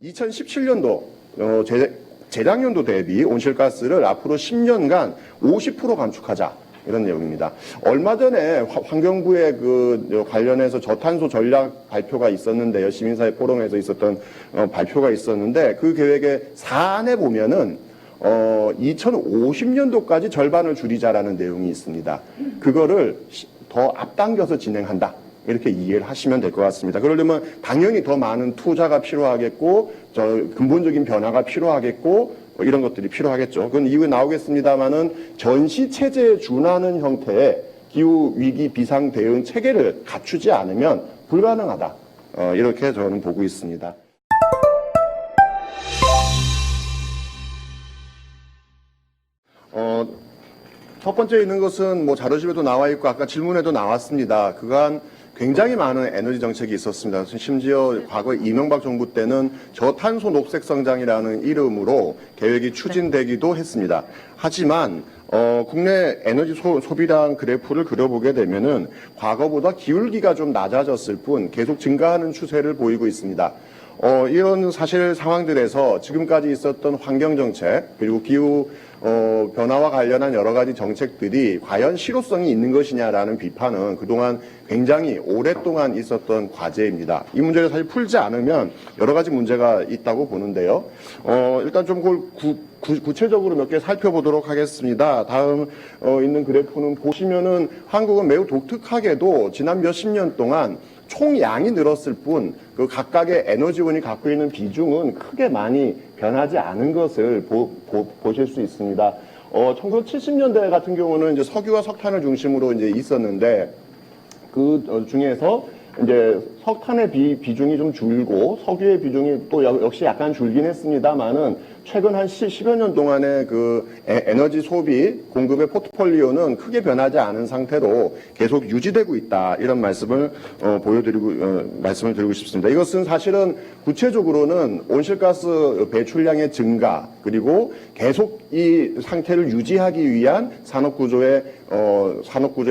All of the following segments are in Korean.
2017년도 재작년도 대비 온실가스를 앞으로 10년간 50% 감축하자 이런 내용입니다. 얼마 전에 환경부의 관련해서 저탄소 전략 발표가 있었는데요. 시민사회 포럼에서 있었던 발표가 있었는데 그 계획의 사안에 보면은 2050년도까지 절반을 줄이자라는 내용이 있습니다. 그거를 더 앞당겨서 진행한다. 이렇게 이해를 하시면 될 것 같습니다. 그러려면 당연히 더 많은 투자가 필요하겠고, 근본적인 변화가 필요하겠고, 이런 것들이 필요하겠죠. 그건 이후에 나오겠습니다만은 전시 체제에 준하는 형태의 기후 위기 비상 대응 체계를 갖추지 않으면 불가능하다. 이렇게 저는 보고 있습니다. 첫 번째 있는 것은 뭐 자료집에도 나와 있고 아까 질문에도 나왔습니다. 그간 굉장히 많은 에너지 정책이 있었습니다. 심지어 과거 이명박 정부 때는 저탄소 녹색 성장이라는 이름으로 계획이 추진되기도 했습니다. 하지만 국내 에너지 소비량 그래프를 그려보게 되면은 과거보다 기울기가 좀 낮아졌을 뿐 계속 증가하는 추세를 보이고 있습니다. 이런 사실 상황들에서 지금까지 있었던 환경정책 그리고 기후 변화와 관련한 여러 가지 정책들이 과연 실효성이 있는 것이냐라는 비판은 그동안 굉장히 오랫동안 있었던 과제입니다. 이 문제를 사실 풀지 않으면 여러 가지 문제가 있다고 보는데요. 일단 좀 그걸 구체적으로 몇 개 살펴보도록 하겠습니다. 다음 있는 그래프는 보시면은 한국은 매우 독특하게도 지난 몇십 년 동안 총량이 늘었을 뿐 그 각각의 에너지원이 갖고 있는 비중은 크게 많이 변하지 않은 것을 보실 수 있습니다. 1970년대 같은 경우는 이제 석유와 석탄을 중심으로 이제 있었는데 그 중에서 이제 석탄의 비중이 좀 줄고 석유의 비중이 또 역시 약간 줄긴 했습니다만은 최근 한 10여 년 동안의 그 에너지 소비 공급의 포트폴리오는 크게 변하지 않은 상태로 계속 유지되고 있다. 이런 말씀을 말씀을 드리고 싶습니다. 이것은 사실은 구체적으로는 온실가스 배출량의 증가 그리고 계속 이 상태를 유지하기 위한 산업구조의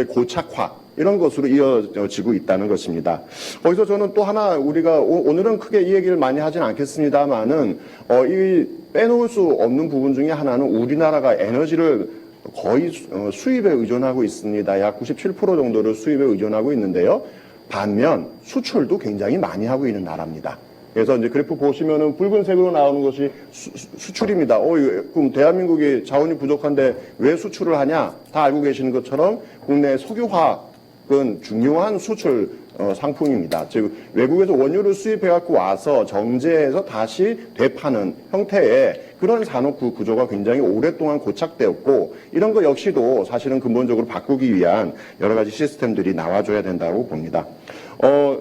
고착화 이런 것으로 이어지고 있다는 것입니다. 거기서 저는 또 하나 우리가 오늘은 크게 이 얘기를 많이 하진 않겠습니다만은 이 빼놓을 수 없는 부분 중에 하나는 우리나라가 에너지를 거의 수입에 의존하고 있습니다. 약 97% 정도를 수입에 의존하고 있는데요. 반면 수출도 굉장히 많이 하고 있는 나라입니다. 그래서 이제 그래프 보시면은 붉은색으로 나오는 것이 수출입니다. 그럼 대한민국이 자원이 부족한데 왜 수출을 하냐? 다 알고 계시는 것처럼 국내 석유화학은 중요한 수출 상품입니다. 즉 외국에서 원유를 수입해갖고 와서 정제해서 다시 되파는 형태의 그런 산업 구조가 굉장히 오랫동안 고착되었고 이런 것 역시도 사실은 근본적으로 바꾸기 위한 여러 가지 시스템들이 나와줘야 된다고 봅니다.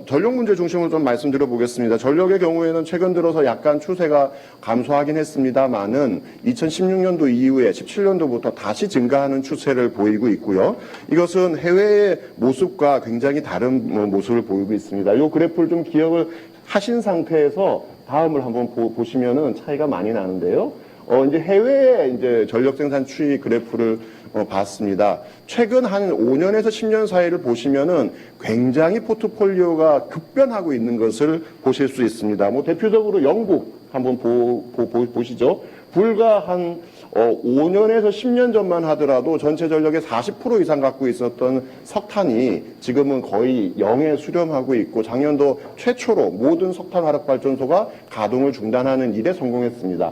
전력 문제 중심으로 좀 말씀드려 보겠습니다. 전력의 경우에는 최근 들어서 약간 추세가 감소하긴 했습니다만은 2016년도 이후에 17년도부터 다시 증가하는 추세를 보이고 있고요. 이것은 해외의 모습과 굉장히 다른 모습을 보이고 있습니다. 이 그래프를 좀 기억을 하신 상태에서 다음을 한번 보시면은 차이가 많이 나는데요. 이제 해외의 이제 전력 생산 추이 그래프를 봤습니다. 최근 한 5년에서 10년 사이를 보시면은 굉장히 포트폴리오가 급변하고 있는 것을 보실 수 있습니다. 대표적으로 영국 한번 보시죠. 불과 한 5년에서 10년 전만 하더라도 전체 전력의 40% 이상 갖고 있었던 석탄이 지금은 거의 0에 수렴하고 있고 작년도 최초로 모든 석탄 화력 발전소가 가동을 중단하는 일에 성공했습니다.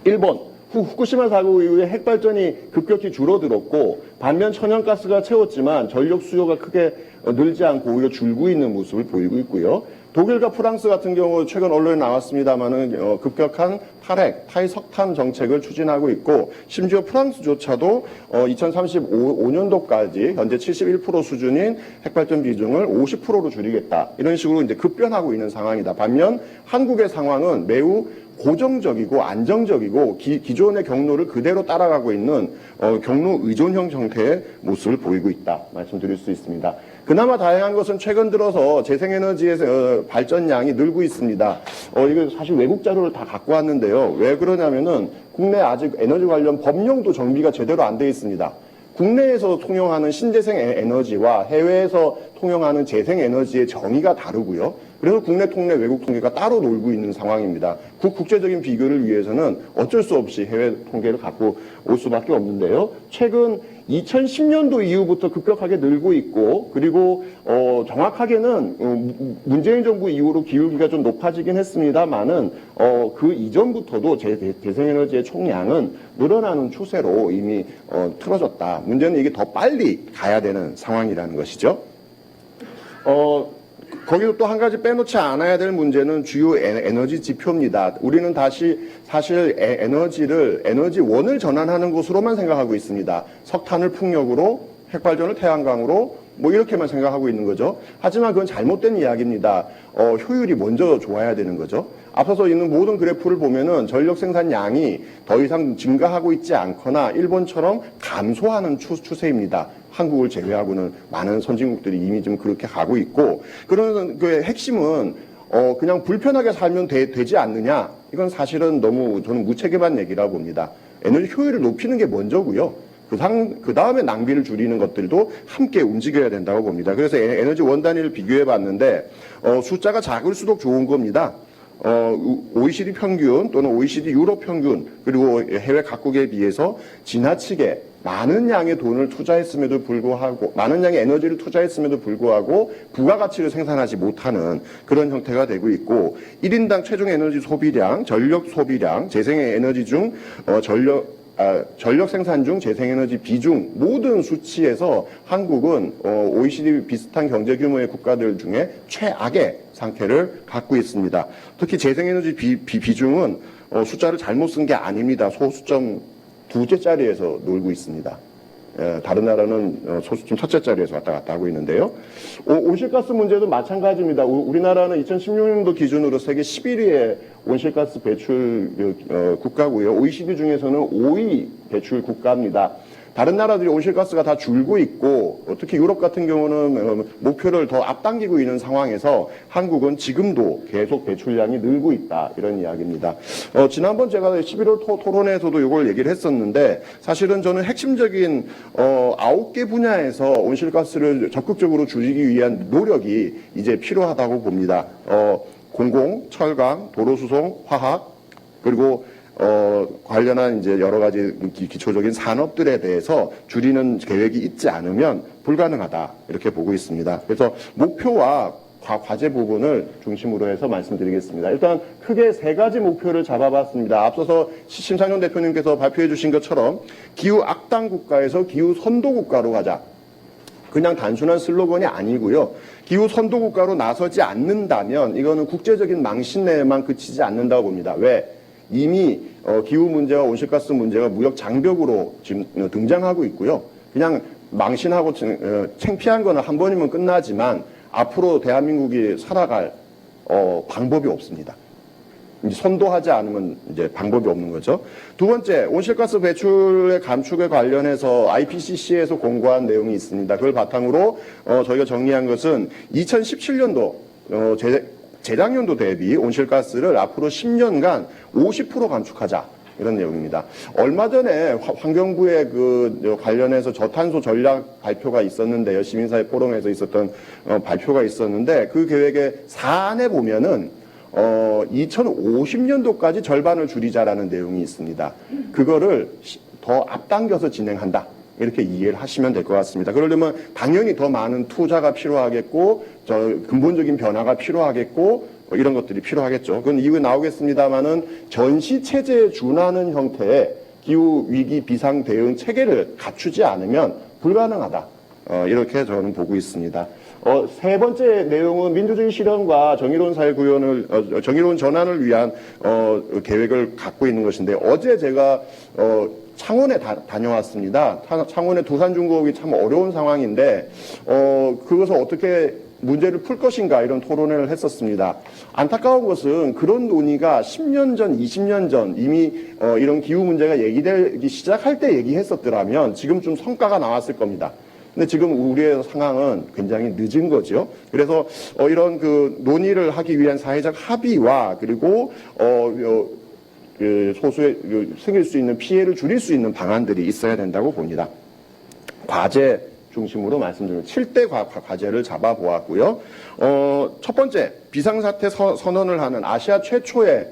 일본 후쿠시마 사고 이후에 핵발전이 급격히 줄어들었고 반면 천연가스가 채웠지만 전력 수요가 크게 늘지 않고 오히려 줄고 있는 모습을 보이고 있고요. 독일과 프랑스 같은 경우 최근 언론에 나왔습니다만은 급격한 탈핵, 탈석탄 정책을 추진하고 있고 심지어 프랑스조차도 2035년도까지 현재 71% 수준인 핵발전 비중을 50%로 줄이겠다. 이런 식으로 이제 급변하고 있는 상황이다. 반면 한국의 상황은 매우 고정적이고 안정적이고 기존의 경로를 그대로 따라가고 있는 경로 의존형 형태의 모습을 보이고 있다 말씀드릴 수 있습니다. 그나마 다행한 것은 최근 들어서 재생에너지의 발전량이 늘고 있습니다. 이거 사실 외국 자료를 다 갖고 왔는데요. 왜 그러냐면은 국내 아직 에너지 관련 법령도 정비가 제대로 안 돼 있습니다. 국내에서 통용하는 신재생 에너지와 해외에서 통용하는 재생 에너지의 정의가 다르고요. 그래서 국내 통계, 외국 통계가 따로 놀고 있는 상황입니다. 국제적인 비교를 위해서는 어쩔 수 없이 해외 통계를 갖고 올 수밖에 없는데요. 최근 2010년도 이후부터 급격하게 늘고 있고, 그리고 정확하게는 문재인 정부 이후로 기울기가 좀 높아지긴 했습니다만은 그 이전부터도 재생에너지의 총량은 늘어나는 추세로 이미 틀어졌다. 문제는 이게 더 빨리 가야 되는 상황이라는 것이죠. 거기서 또 한 가지 빼놓지 않아야 될 문제는 주요 에너지 지표입니다. 우리는 사실 에너지원을 전환하는 것으로만 생각하고 있습니다. 석탄을 풍력으로, 핵발전을 태양광으로, 뭐 이렇게만 생각하고 있는 거죠. 하지만 그건 잘못된 이야기입니다. 효율이 먼저 좋아야 되는 거죠. 앞서서 있는 모든 그래프를 보면은 전력 생산량이 더 이상 증가하고 있지 않거나 일본처럼 감소하는 추세입니다. 한국을 제외하고는 많은 선진국들이 이미 좀 그렇게 가고 있고, 그런 그 핵심은 그냥 불편하게 살면 되지 않느냐? 이건 사실은 너무 저는 무책임한 얘기라고 봅니다. 에너지 효율을 높이는 게 먼저고요. 그 다음에 낭비를 줄이는 것들도 함께 움직여야 된다고 봅니다. 그래서 에너지 원 단위를 비교해 봤는데 숫자가 작을수록 좋은 겁니다. OECD 평균 또는 OECD 유럽 평균, 그리고 해외 각국에 비해서 지나치게 많은 양의 돈을 투자했음에도 불구하고, 많은 양의 에너지를 투자했음에도 불구하고 부가가치를 생산하지 못하는 그런 형태가 되고 있고, 1인당 최종 에너지 소비량, 전력 소비량, 재생에너지 중 전력 생산 중 재생에너지 비중 모든 수치에서 한국은 OECD 비슷한 경제 규모의 국가들 중에 최악의 상태를 갖고 있습니다. 특히 재생에너지 비중은 숫자를 잘못 쓴 게 아닙니다. 소수점 두째 자리에서 놀고 있습니다. 다른 나라는 소수점 첫째 자리에서 왔다 갔다 하고 있는데요. 온실가스 문제도 마찬가지입니다. 우리나라는 2016년도 기준으로 세계 11위의 온실가스 배출 국가고요. OECD 중에서는 5위 배출 국가입니다. 다른 나라들이 온실가스가 다 줄고 있고, 특히 유럽 같은 경우는 목표를 더 앞당기고 있는 상황에서 한국은 지금도 계속 배출량이 늘고 있다, 이런 이야기입니다. 지난번 제가 11월 토론회에서도 이걸 얘기를 했었는데, 사실은 저는 핵심적인 9개 분야에서 온실가스를 적극적으로 줄이기 위한 노력이 이제 필요하다고 봅니다. 공공, 철강, 도로수송, 화학, 그리고 관련한 이제 여러 가지 기초적인 산업들에 대해서 줄이는 계획이 있지 않으면 불가능하다, 이렇게 보고 있습니다. 그래서 목표와 과제 부분을 중심으로 해서 말씀드리겠습니다. 일단 크게 세 가지 목표를 잡아봤습니다. 앞서서 심상정 대표님께서 발표해 주신 것처럼 기후 악당 국가에서 기후 선도 국가로 가자. 그냥 단순한 슬로건이 아니고요. 기후 선도 국가로 나서지 않는다면 이거는 국제적인 망신내에만 그치지 않는다고 봅니다. 왜? 이미 기후 문제와 온실가스 문제가 무역 장벽으로 지금 등장하고 있고요. 그냥 망신하고 창피한 거는 한 번이면 끝나지만 앞으로 대한민국이 살아갈 방법이 없습니다. 이제 선도하지 않으면 이제 방법이 없는 거죠. 두 번째, 온실가스 배출의 감축에 관련해서 IPCC에서 공고한 내용이 있습니다. 그걸 바탕으로 저희가 정리한 것은 2017년도 재작년도 대비 온실가스를 앞으로 10년간 50% 감축하자, 이런 내용입니다. 얼마 전에 환경부의 관련해서 저탄소 전략 발표가 있었는데요. 시민사회 포럼에서 있었던 발표가 있었는데, 그 계획의 사안에 보면은 2050년도까지 절반을 줄이자라는 내용이 있습니다. 그거를 더 앞당겨서 진행한다, 이렇게 이해를 하시면 될 것 같습니다. 그러려면 당연히 더 많은 투자가 필요하겠고, 근본적인 변화가 필요하겠고, 이런 것들이 필요하겠죠. 그건 이후에 나오겠습니다만은 전시 체제에 준하는 형태의 기후 위기 비상 대응 체계를 갖추지 않으면 불가능하다, 이렇게 저는 보고 있습니다. 세 번째 내용은 민주주의 실현과 정의로운 사회 구현을, 정의로운 전환을 위한 계획을 갖고 있는 것인데, 어제 제가 창원에 다녀왔습니다. 창원의 두산중공업이 참 어려운 상황인데 그것을 어떻게 문제를 풀 것인가, 이런 토론회를 했었습니다. 안타까운 것은 그런 논의가 10년 전, 20년 전 이미 이런 기후 문제가 얘기되기 시작할 때 얘기했었더라면 지금 좀 성과가 나왔을 겁니다. 근데 지금 우리의 상황은 굉장히 늦은 거죠. 그래서 이런 논의를 하기 위한 사회적 합의와, 그리고 소수의 생길 수 있는 피해를 줄일 수 있는 방안들이 있어야 된다고 봅니다. 과제 중심으로 말씀드립니다. 7대 과제를 잡아보았고요. 첫 번째, 비상사태 선언을 하는 아시아 최초의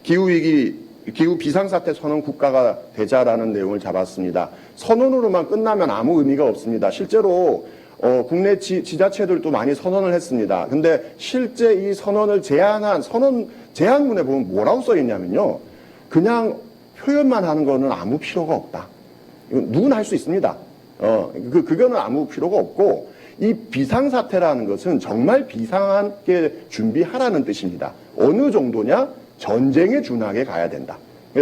기후 비상사태 선언 국가가 되자라는 내용을 잡았습니다. 선언으로만 끝나면 아무 의미가 없습니다. 실제로 국내 지자체들도 많이 선언을 했습니다. 근데 실제 이 선언을 제안한 선언 제안문에 보면 뭐라고 써 있냐면요. 그냥 표현만 하는 거는 아무 필요가 없다. 이건 누구나 할 수 있습니다. 그거는 아무 필요가 없고, 이 비상사태라는 것은 정말 비상하게 준비하라는 뜻입니다. 어느 정도냐? 전쟁에 준하게 가야 된다.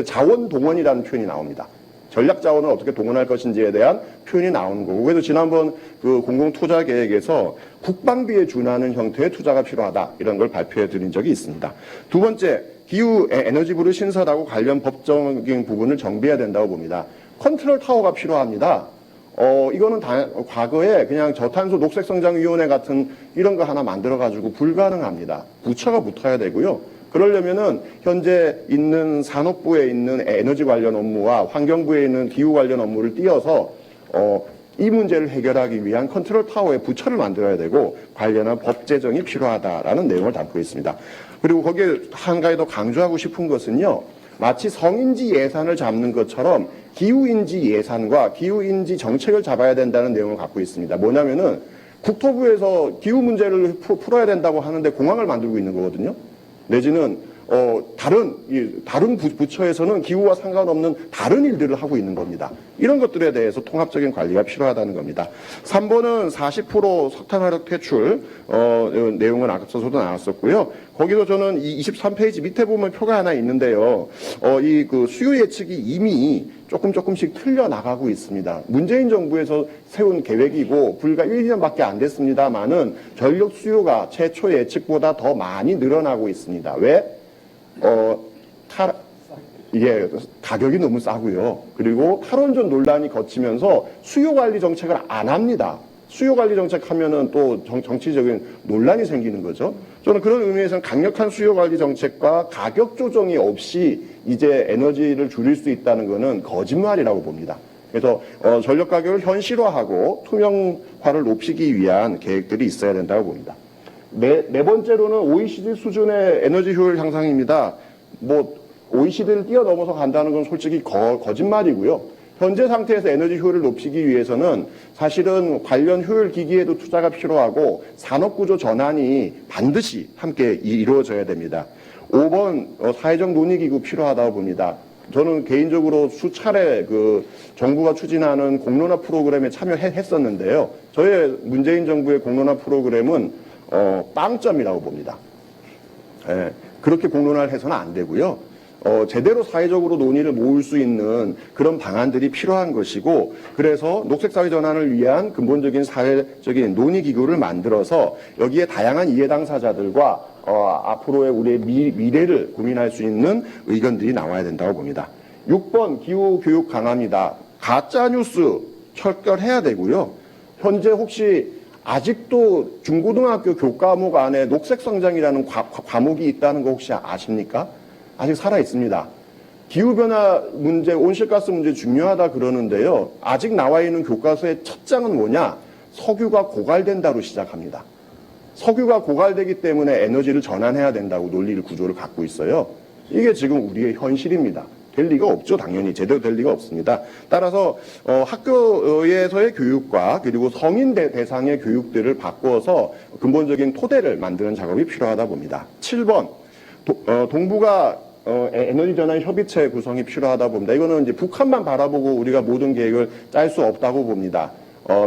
자원동원이라는 표현이 나옵니다. 전략 자원을 어떻게 동원할 것인지에 대한 표현이 나오는 거고, 그래서 지난번 그 공공투자 계획에서 국방비에 준하는 형태의 투자가 필요하다, 이런 걸 발표해 드린 적이 있습니다. 두 번째, 기후 에너지부를 신설하고 관련 법적인 부분을 정비해야 된다고 봅니다. 컨트롤 타워가 필요합니다. 이거는 과거에 그냥 저탄소 녹색성장위원회 같은 이런 거 하나 만들어가지고 불가능합니다. 부처가 붙어야 되고요. 그러려면은 현재 있는 산업부에 있는 에너지 관련 업무와 환경부에 있는 기후 관련 업무를 띄어서 이 문제를 해결하기 위한 컨트롤 타워의 부처를 만들어야 되고, 관련한 법 제정이 필요하다라는 내용을 담고 있습니다. 그리고 거기에 한 가지 더 강조하고 싶은 것은요, 마치 성인지 예산을 잡는 것처럼 기후인지 예산과 기후인지 정책을 잡아야 된다는 내용을 갖고 있습니다. 뭐냐면은 국토부에서 기후 문제를 풀어야 된다고 하는데 공항을 만들고 있는 거거든요. 내지는 다른 부처에서는 기후와 상관없는 다른 일들을 하고 있는 겁니다. 이런 것들에 대해서 통합적인 관리가 필요하다는 겁니다. 3번은 40% 석탄화력 퇴출 내용은 앞서서도 나왔었고요. 거기도 저는 이 23페이지 밑에 보면 표가 하나 있는데요. 이 그 수요 예측이 이미 조금씩 틀려 나가고 있습니다. 문재인 정부에서 세운 계획이고 불과 1년밖에 안 됐습니다만은 전력 수요가 최초 예측보다 더 많이 늘어나고 있습니다. 왜? 이게 가격이 너무 싸고요. 그리고 탈원전 논란이 거치면서 수요 관리 정책을 안 합니다. 수요 관리 정책 하면은 또 정치적인 논란이 생기는 거죠. 저는 그런 의미에서는 강력한 수요 관리 정책과 가격 조정이 없이 이제 에너지를 줄일 수 있다는 것은 거짓말이라고 봅니다. 그래서 전력 가격을 현실화하고 투명화를 높이기 위한 계획들이 있어야 된다고 봅니다. 네 번째로는 OECD 수준의 에너지 효율 향상입니다. OECD를 뛰어넘어서 간다는 건 솔직히 거짓말이고요. 현재 상태에서 에너지 효율을 높이기 위해서는 사실은 관련 효율 기기에도 투자가 필요하고 산업구조 전환이 반드시 함께 이루어져야 됩니다. 5번 사회적 논의기구 필요하다고 봅니다. 저는 개인적으로 수차례 정부가 추진하는 공론화 프로그램에 참여했었는데요. 저의 문재인 정부의 공론화 프로그램은 빵점이라고 봅니다. 그렇게 공론화를 해서는 안 되고요. 제대로 사회적으로 논의를 모을 수 있는 그런 방안들이 필요한 것이고, 그래서 녹색사회 전환을 위한 근본적인 사회적인 논의기구를 만들어서 여기에 다양한 이해 당사자들과 앞으로의 우리의 미래를 고민할 수 있는 의견들이 나와야 된다고 봅니다. 6번 기후교육 강화입니다. 가짜뉴스 철결해야 되고요. 현재 혹시 아직도 중고등학교 교과목 안에 녹색성장이라는 과목이 있다는 거 혹시 아십니까? 아직 살아 있습니다. 기후변화 문제, 온실가스 문제 중요하다 그러는데요. 아직 나와 있는 교과서의 첫 장은 뭐냐? 석유가 고갈된다로 시작합니다. 석유가 고갈되기 때문에 에너지를 전환해야 된다고 논리를 구조를 갖고 있어요. 이게 지금 우리의 현실입니다. 될 리가 없죠. 당연히 제대로 될 리가 없습니다. 따라서 학교에서의 교육과 그리고 성인 대상의 교육들을 바꿔서 근본적인 토대를 만드는 작업이 필요하다 봅니다. 7번 동북아 에너지 전환 협의체 구성이 필요하다 봅니다. 이거는 이제 북한만 바라보고 우리가 모든 계획을 짤 수 없다고 봅니다.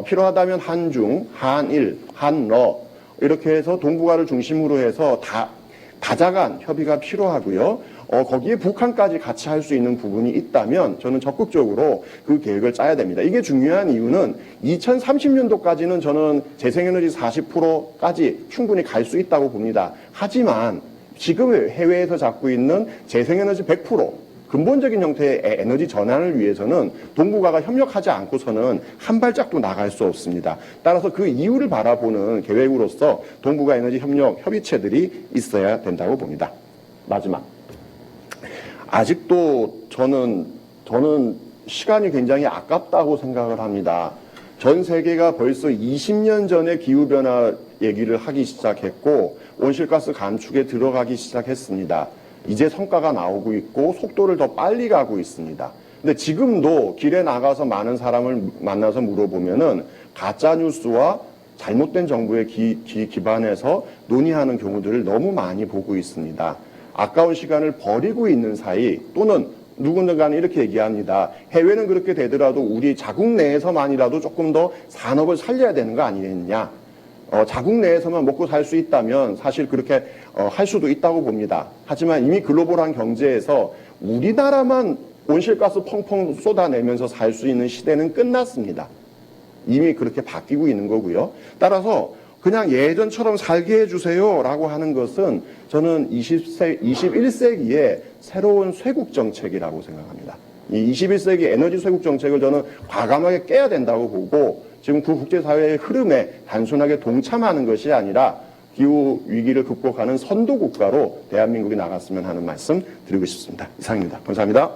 필요하다면 한중, 한일, 한러 이렇게 해서 동북아를 중심으로 해서 다자간 협의가 필요하고요. 거기에 북한까지 같이 할 수 있는 부분이 있다면 저는 적극적으로 그 계획을 짜야 됩니다. 이게 중요한 이유는 2030년도까지는 저는 재생에너지 40%까지 충분히 갈 수 있다고 봅니다. 하지만 지금 해외에서 잡고 있는 재생에너지 100% 근본적인 형태의 에너지 전환을 위해서는 동북아가 협력하지 않고서는 한 발짝도 나갈 수 없습니다. 따라서 그 이유를 바라보는 계획으로서 동북아 에너지 협력 협의체들이 있어야 된다고 봅니다. 마지막. 아직도 저는 시간이 굉장히 아깝다고 생각을 합니다. 전 세계가 벌써 20년 전에 기후변화 얘기를 하기 시작했고 온실가스 감축에 들어가기 시작했습니다. 이제 성과가 나오고 있고 속도를 더 빨리 가고 있습니다. 근데 지금도 길에 나가서 많은 사람을 만나서 물어보면은 가짜뉴스와 잘못된 정보에 기반해서 논의하는 경우들을 너무 많이 보고 있습니다. 아까운 시간을 버리고 있는 사이 또는 누군가는 이렇게 얘기합니다. 해외는 그렇게 되더라도 우리 자국 내에서만이라도 조금 더 산업을 살려야 되는 거 아니겠냐. 자국 내에서만 먹고 살 수 있다면 사실 그렇게 할 수도 있다고 봅니다. 하지만 이미 글로벌한 경제에서 우리나라만 온실가스 펑펑 쏟아내면서 살 수 있는 시대는 끝났습니다. 이미 그렇게 바뀌고 있는 거고요. 따라서 그냥 예전처럼 살게 해주세요 라고 하는 것은 저는 21세기의 새로운 쇄국 정책이라고 생각합니다. 이 21세기 에너지 쇄국 정책을 저는 과감하게 깨야 된다고 보고 지금 그 국제사회의 흐름에 단순하게 동참하는 것이 아니라 기후 위기를 극복하는 선도 국가로 대한민국이 나갔으면 하는 말씀 드리고 싶습니다. 이상입니다. 감사합니다.